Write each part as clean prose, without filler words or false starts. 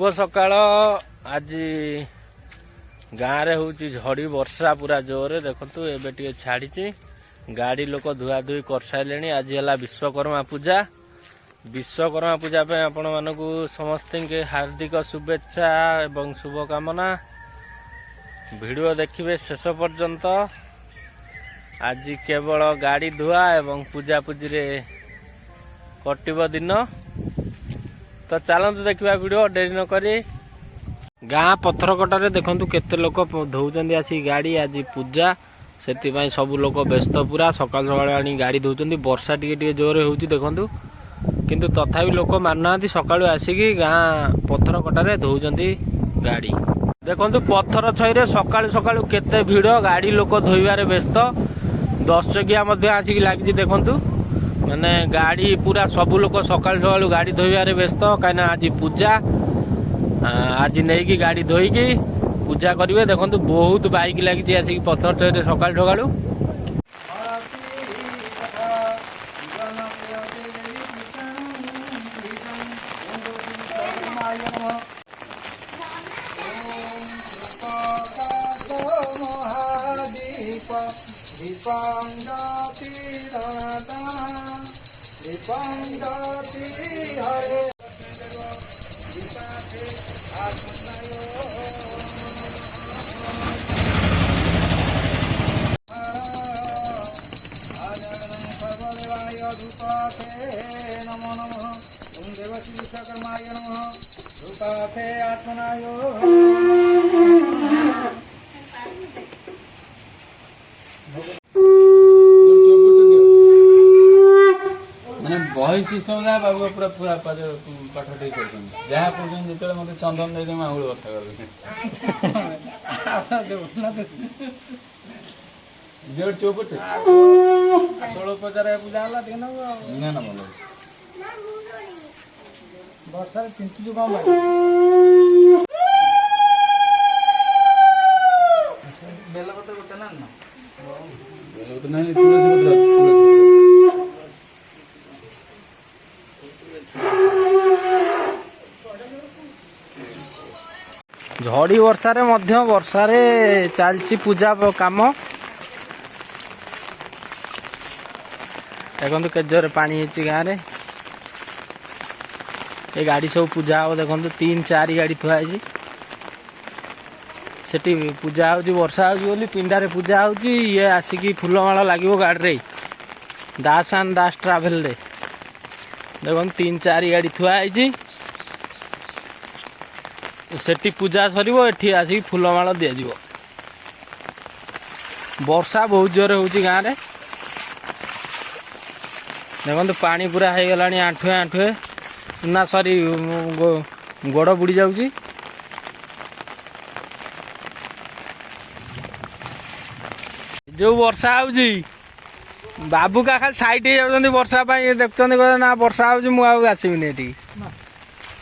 शुभ सकाळ। आज गाँव रे हूँ झड़ी वर्षा पूरा जोर देखु एवं टे छाड़ी गाड़ी लोक धुआ धुई कर सारे। आज है विश्वकर्मा पूजा। विश्वकर्मा पूजा पे आपण मानक समस्त के हार्दिक शुभेच्छा एवं शुभकामना। वीडियो देखिए शेष पर्यंत। आज केवल गाड़ी धुआ एवं पूजा पूजी रे कटिब दिन। तो चलते देखा वीडियो डेरी न करी। गाँ पथरकटारे देखु केते लोक धोउचंदी आसी गाड़ी। आज पूजा से सब लोक व्यस्त पूरा सकाल सकाल आनी गाड़ी धोउचंदी। वर्षा टिके जोर होउची देखु किंतु तथापि लोक मानना सकाळु आसिकी गाँ पथरकटारे धोउचंदी गाड़ी। देखु पत्थर छईरे सकाळु सकाळु केते भिड़ गाड़ी लोक धोइबारे व्यस्त। 10 चकिया मध्य आसिकी लागिची देखु माने गाड़ी पूरा सब लोक सकाल सकाल गाड़ी धोइबारे व्यस्त। कहीं आज पूजा आज नहीं कि गाड़ी धोईकी पूजा करेंगे। देखो बहुत बाइक लगी आसिक पत्थर चईरे सकाल सकालू। बही सिस्टम बाबू पूरा पूरा पाठ ठीक कर जहाँ पर्यटन जो मत चंदन दे आंगुल कथा कर चौपट षोल पचार पूजा ना ना भल वर्षा चिंतु कम बेलपत्र गोटे ना बेलपत्र ना झड़ी वर्षा रे मध्य वर्षा रे चलची पूजा काम। देखो के जोर पानी है गाँव रे। ये गाड़ी सब पूजा हो देखो 3-4 गाड़ी थुआई। सेठी पूजा हो वर्षा हो पिंडारे पूजा हो। ये आसिकी फूलमाला लगे गाड़ी रे दास एंड दास ट्रावेल रे। देखो 3-4 गाड़ी थुआई। सेठी पूजा सरिबो एठी आसी फूलमाला दिया जिवो। वर्षा बहुत जोर होउची गाँव रे। देखो पानी पूरा हो गलानी आंठुए आंठुए ना सरी गोड़ बुड़ी जाउची। जो वर्षा होउची बाबू का खाली साइड हो जाउछंदी वर्षा पाई देखछंदी कहले ना वर्षा होउची मु आ आसीबिनी एठी।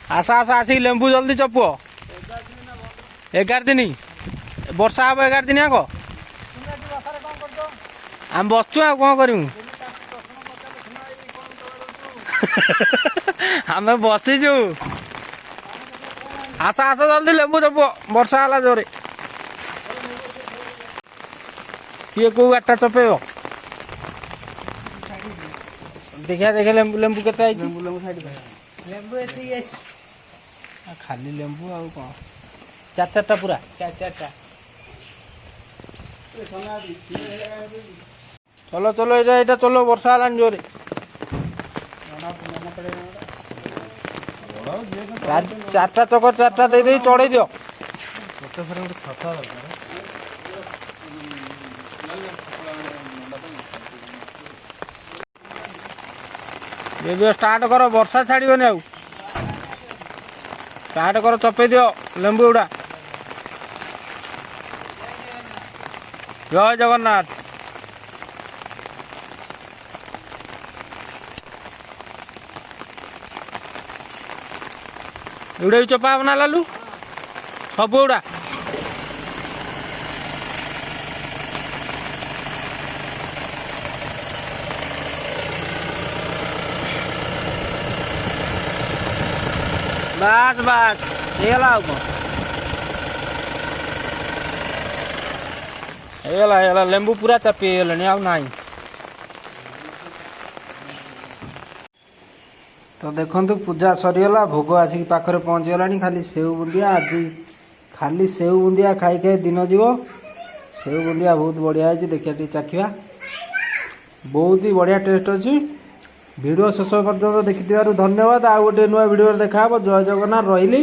आसा आसा आसी लेंबू जल्दी चपुओ। 11 दिन वर्षा हम 11 दिन आग आम बसचु आ कौन करूँ आम बसीचु। आस आस जल्दी लेंबू चपुओ वर्षा है जोरे। किए कौ गाड़टा चपेब देखिया देखे लेंबू लेंबू के खाली लेंबू आ कौन 4-4टा पूरा 4-4टा। चलो चलो ये चलो वर्षा है जोरे। 4टा चकर 4टा दे चढ़े दियो। ये स्टार्ट करो वर्षा छाड़बनी आउ स्टार्ट करो चपे दियो लेंबू गुड़ा। जय जगन्नाथ। एवढे चपा बना लालू सब गुड़ा। ବାସ୍ ବାସ୍ ହେଇଗଲା ଆଉ କଣ ହେଇଗଲା ଲେମ୍ବୁ ପୁରା ଚାପି ହେଇଗଲାଣି ଆଉ ନାହିଁ। ତ ଦେଖନ୍ତୁ ପୂଜା ସରିଗଲା ଭୋଗ ଆସିକି ପାଖରେ ପହଞ୍ଚିଗଲାଣି। ଖାଲି ସେଉ ବୁନ୍ଦିଆ ଆଜି ଖାଲି ସେଉ ବୁନ୍ଦିଆ ଖାଇ ଖାଇ ଦିନ ଯିବ। ସେଉ ବୁନ୍ଦିଆ ବହୁତ ବଢ଼ିଆ ହେଇଛି ଦେଖିବା ଟିକେ ଚାଖିବା। ବହୁତ ହି ବଢ଼ିଆ ଟେଷ୍ଟ ଅଛି। ଭିଡ଼ିଓ ଶେଷ ପର୍ଯ୍ୟନ୍ତ ଦେଖିଥିବାରୁ ଧନ୍ୟବାଦ। ଆଉ ଗୋଟେ ନୂଆ ଭିଡ଼ିଓରେ ଦେଖାହେବ। ଜୟ ଜଗନ୍ନାଥ ରହିଲି।